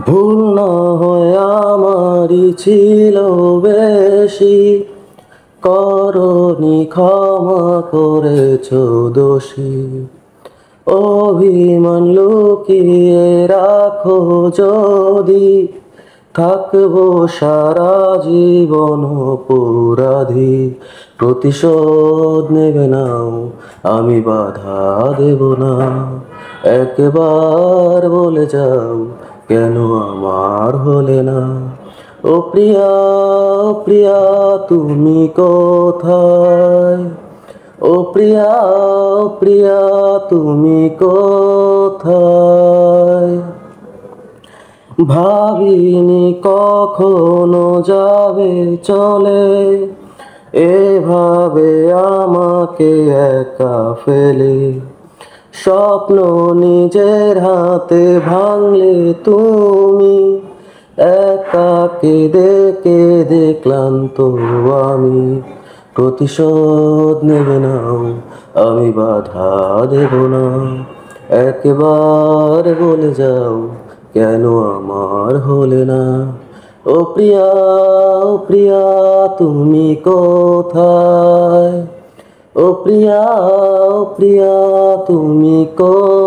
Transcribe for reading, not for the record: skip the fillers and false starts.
ভুল না হয় আমারই ছিল বেশি, করনি ক্ষমা করেছ দোষী। অভিমান লুকিয়ে রাখো যদি, থাকবো সারা জীবন অপরাধী। প্রতিশোধ নেবে নাও, আমি বাধা দেব না। একবার বলে যাও, কেন আমার হলে না? ও প্রিয়া, ও প্রিয়া, তুমি কোথায়? ও প্রিয়া, ও প্রিয়া, তুমি কোথায়? ভাবিনি কখনো যাবে চলে, এভাবে আমাকে একা ফেলে। স্বপ্ন নিজের হাতে ভাঙলে তুমি, একা কেঁদে কেঁদে ক্লান্ত আমি। প্রতিশোধ নেবে নাও, আমি বাধা দেব না। একবার বলে যাও, কেন আমার হলে না? ও প্রিয়া, ও প্রিয়া, তুমি কোথায়? ও প্রিয়া, ও প্রিয়া, তুমি কোথায়?